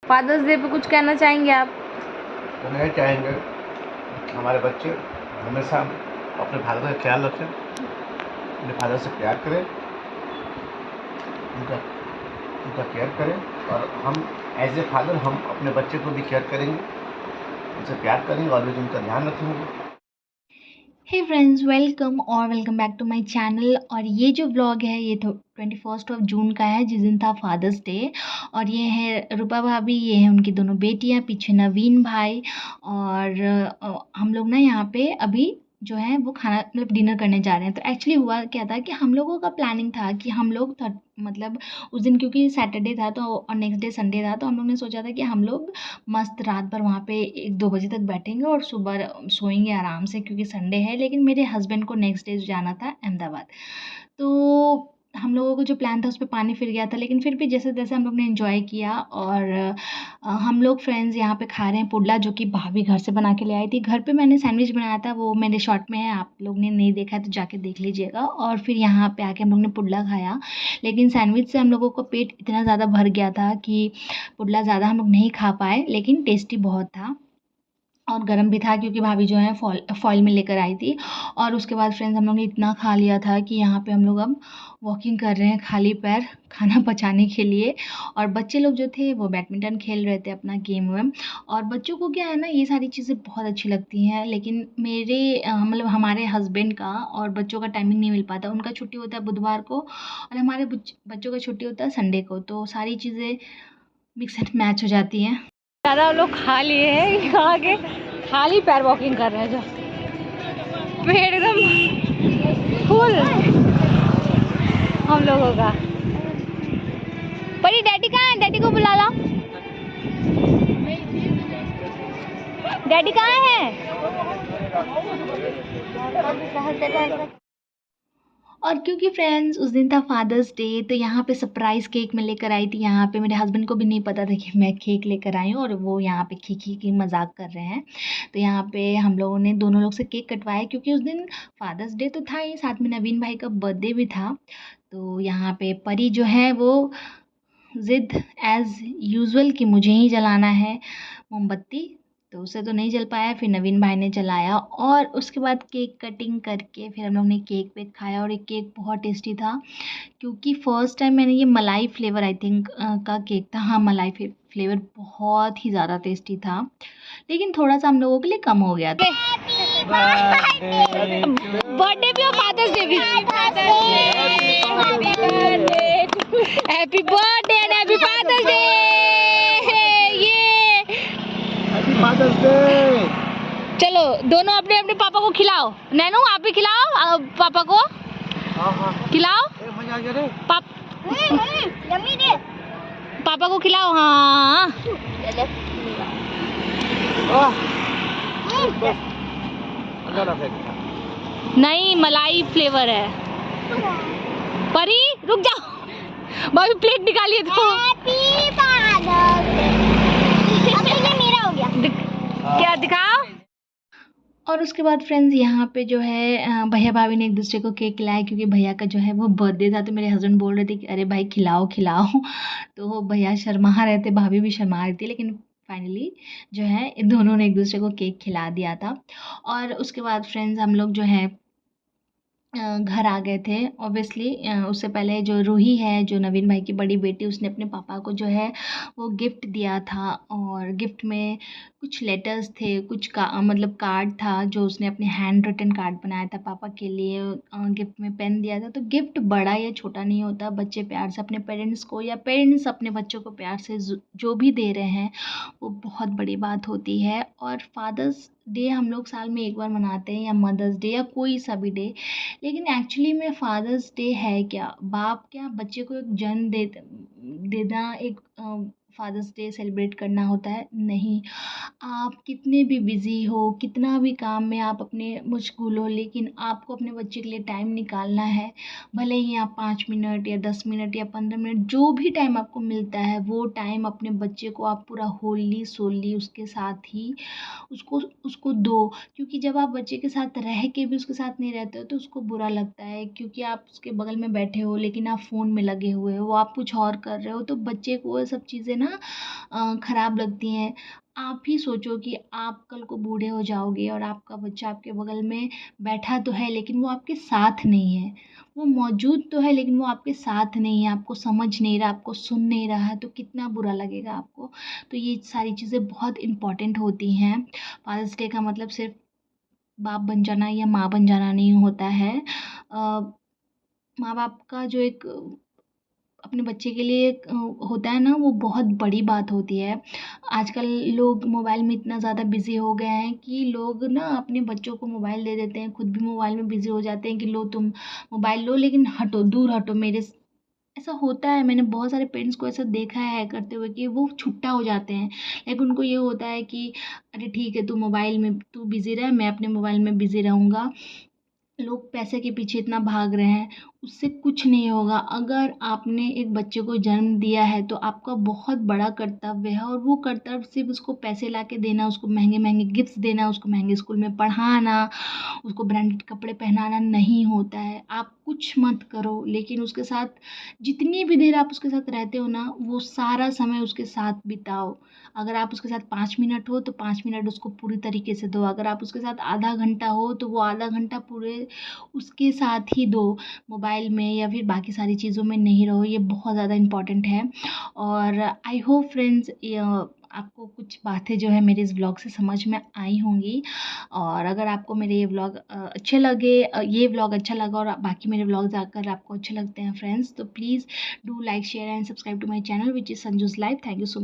Fathers day पे कुछ कहना चाहेंगे आप? कहना चाहेंगे हमारे बच्चे हमेशा अपने फादर का ख्याल रखें, अपने फादर से प्यार करें, उनका केयर करें, और हम एज ए फादर हम अपने बच्चे को भी केयर करेंगे, उनसे प्यार करेंगे और भी उनका ध्यान रखेंगे। Hey friends, welcome back to my channel. और ये जो व्लॉग है ये तो 21 जून का है, जिस दिन था फादर्स डे। और ये है रूपा भाभी, ये है उनकी दोनों बेटियां, पीछे नवीन भाई। और हम लोग ना यहाँ पे अभी जो है वो खाना मतलब डिनर करने जा रहे हैं। तो एक्चुअली हुआ क्या था कि हम लोगों का प्लानिंग था कि हम लोग मतलब उस दिन क्योंकि सैटरडे था तो और नेक्स्ट डे संडे था, तो हम लोग ने सोचा था कि हम लोग मस्त रात भर वहाँ पे 1-2 बजे तक बैठेंगे और सुबह सोएंगे आराम से, क्योंकि संडे है। लेकिन मेरे हस्बैंड को नेक्स्ट डे जाना था अहमदाबाद, तो हम लोगों को जो प्लान था उस पे पानी फिर गया था। लेकिन फिर भी जैसे तैसे हम लोग ने एंजॉय किया। और हम लोग फ्रेंड्स यहाँ पे खा रहे हैं पुडला, जो कि भाभी घर से बना के ले आई थी। घर पे मैंने सैंडविच बनाया था, वो मेरे शॉर्ट में है, आप लोग ने नहीं देखा है तो जाके देख लीजिएगा। और फिर यहाँ पे आके हम लोग ने पुडला खाया। लेकिन सैंडविच से हम लोगों को पेट इतना ज़्यादा भर गया था कि पुडला ज़्यादा हम लोग नहीं खा पाए, लेकिन टेस्टी बहुत था और गर्म भी था, क्योंकि भाभी जो है फॉइल में लेकर आई थी। और उसके बाद फ्रेंड्स हम लोग ने इतना खा लिया था कि यहाँ पे हम लोग अब वॉकिंग कर रहे हैं खाली पैर खाना पचाने के लिए। और बच्चे लोग जो थे वो बैडमिंटन खेल रहे थे अपना गेम वेम। और बच्चों को क्या है ना, ये सारी चीज़ें बहुत अच्छी लगती हैं, लेकिन मेरे मतलब हमारे हस्बैंड का और बच्चों का टाइमिंग नहीं मिल पाता। उनका छुट्टी होता है बुधवार को और हमारे बच्चों का छुट्टी होता है संडे को, तो सारी चीज़ें मिक्स एंड मैच हो जाती हैं। ज़्यादा लोग खा लिए हैं, यहाँ आके खाली पैर वॉकिंग कर रहे हैं, जो पेड़ एकदम फुल हम लोगों का। परी डैडी कहाँ है? डैडी को बुला ला। डैडी कहाँ है? और क्योंकि फ्रेंड्स उस दिन था फादर्स डे, तो यहाँ पे सरप्राइज़ केक मैं लेकर आई थी। यहाँ पे मेरे हस्बैंड को भी नहीं पता था कि मैं केक लेकर आई हूँ, और वो यहाँ पे खी की मजाक कर रहे हैं। तो यहाँ पे हम लोगों ने दोनों लोग से केक कटवाया, क्योंकि उस दिन फादर्स डे तो था ही, साथ में नवीन भाई का बर्थडे भी था। तो यहाँ पे परी जो है वो ज़िद एज़ यूजुअल कि मुझे ही जलाना है मोमबत्ती, तो उसे तो नहीं जल पाया। फिर नवीन भाई ने जलाया और उसके बाद केक कटिंग करके फिर हम लोग ने केक वेक खाया। और ये केक बहुत टेस्टी था, क्योंकि फर्स्ट टाइम मैंने ये मलाई फ्लेवर आई थिंक का केक था। हाँ, मलाई फ्लेवर बहुत ही ज़्यादा टेस्टी था, लेकिन थोड़ा सा हम लोगों के लिए कम हो गया था। बर्थडे भी और फादर्स डे भी। Happy birthday and happy father's day. ये फादर्स डे। चलो दोनों अपने अपने पापा को खिलाओ। नैनू आप भी खिलाओ पापा को। खिलाओ पापा को खिलाओ। हाँ नहीं, मलाई फ्लेवर है। परी रुक जाओ, भाभी प्लेट निकालिए तो। मेरा हो गया। क्या दिखाओ। और उसके बाद फ्रेंड्स यहाँ पे जो है भैया भाभी ने एक दूसरे को केक खिलाया, क्योंकि भैया का जो है वो बर्थडे था। तो मेरे हस्बैंड बोल रहे थे कि अरे भाई खिलाओ खिलाओ तो भैया शर्मा रहे थे, भाभी भी शर्मा रही थी, लेकिन फाइनली जो है दोनों ने एक दूसरे को केक खिला दिया था। और उसके बाद फ्रेंड्स हम लोग जो है घर आ गए थे। ऑब्वियसली उससे पहले जो रूही है, जो नवीन भाई की बड़ी बेटी, उसने अपने पापा को जो है वो गिफ्ट दिया था। और गिफ्ट में कुछ लेटर्स थे, कुछ का मतलब कार्ड था, जो उसने अपने हैंड रिटन कार्ड बनाया था पापा के लिए। गिफ्ट में पेन दिया था। तो गिफ्ट बड़ा या छोटा नहीं होता, बच्चे प्यार से अपने पेरेंट्स को या पेरेंट्स अपने बच्चों को प्यार से जो भी दे रहे हैं वो बहुत बड़ी बात होती है। और फादर्स डे हम लोग साल में एक बार मनाते हैं, या मदर्स डे, या कोई सा भी डे, लेकिन एक्चुअली में फादर्स डे है क्या? बाप क्या बच्चे को एक जन्म देना एक फादर्स डे सेलिब्रेट करना होता है? नहीं। आप कितने भी बिजी हो, कितना भी काम में आप अपने मशगूल हो, लेकिन आपको अपने बच्चे के लिए टाइम निकालना है। भले ही आप 5 मिनट या 10 मिनट या 15 मिनट, जो भी टाइम आपको मिलता है, वो टाइम अपने बच्चे को आप पूरा होली सोली उसके साथ ही उसको उसको दो। क्योंकि जब आप बच्चे के साथ रह के भी उसके साथ नहीं रहते हो तो उसको बुरा लगता है, क्योंकि आप उसके बगल में बैठे हो लेकिन आप फ़ोन में लगे हुए हो, आप कुछ और कर रहे हो, तो बच्चे को ये सब चीज़ें ना ख़राब लगती हैं। आप ही सोचो कि आप कल को बूढ़े हो जाओगे और आपका बच्चा आपके बगल में बैठा तो है लेकिन वो आपके साथ नहीं है। वो मौजूद तो है लेकिन वो आपके साथ नहीं है, आपको समझ नहीं रहा, आपको सुन नहीं रहा है, तो कितना बुरा लगेगा आपको। तो ये सारी चीज़ें बहुत इम्पोर्टेंट होती हैं। फ़ादर्स डे का मतलब सिर्फ़ बाप बन जाना या माँ बन जाना नहीं होता है। माँ-बाप का जो एक अपने बच्चे के लिए एक होता है ना, वो बहुत बड़ी बात होती है। आजकल लोग मोबाइल में इतना ज़्यादा बिज़ी हो गए हैं कि लोग ना अपने बच्चों को मोबाइल दे देते हैं, खुद भी मोबाइल में बिज़ी हो जाते हैं कि लो तुम मोबाइल लो लेकिन हटो, दूर हटो मेरे स ऐसा होता है, मैंने बहुत सारे पेरेंट्स को ऐसा देखा है करते हुए कि वो छुट्टा हो जाते हैं। लाइक उनको ये होता है कि अरे ठीक है, तू बिज़ी रह, मैं अपने मोबाइल में बिज़ी रहूँगा। लोग पैसे के पीछे इतना भाग रहे हैं, उससे कुछ नहीं होगा। अगर आपने एक बच्चे को जन्म दिया है तो आपका बहुत बड़ा कर्तव्य है और वो कर्तव्य सिर्फ़ उसको पैसे लाके देना, उसको महँगे-महँगे गिफ्ट्स देना, उसको महँगे स्कूल में पढ़ाना, उसको ब्रांडेड कपड़े पहनाना नहीं होता है। आप कुछ मत करो लेकिन उसके साथ जितनी भी देर आप उसके साथ रहते हो ना, वो सारा समय उसके साथ बिताओ। अगर आप उसके साथ 5 मिनट हो तो 5 मिनट उसको पूरी तरीके से दो। अगर आप उसके साथ आधा घंटा हो तो वो आधा घंटा पूरे उसके साथ ही दो। मोबाइल में या फिर बाकी सारी चीज़ों में नहीं रहो, ये बहुत ज़्यादा इम्पोर्टेंट है। और आई होप फ्रेंड्स आपको कुछ बातें जो है मेरे इस व्लॉग से समझ में आई होंगी। और अगर आपको मेरे ये व्लॉग अच्छे लगे, ये व्लॉग अच्छा लगा और बाकी मेरे व्लॉग्स आकर आपको अच्छे लगते हैं फ्रेंड्स, तो please do like share and subscribe to my channel which is Sanju's life. Thank you so much.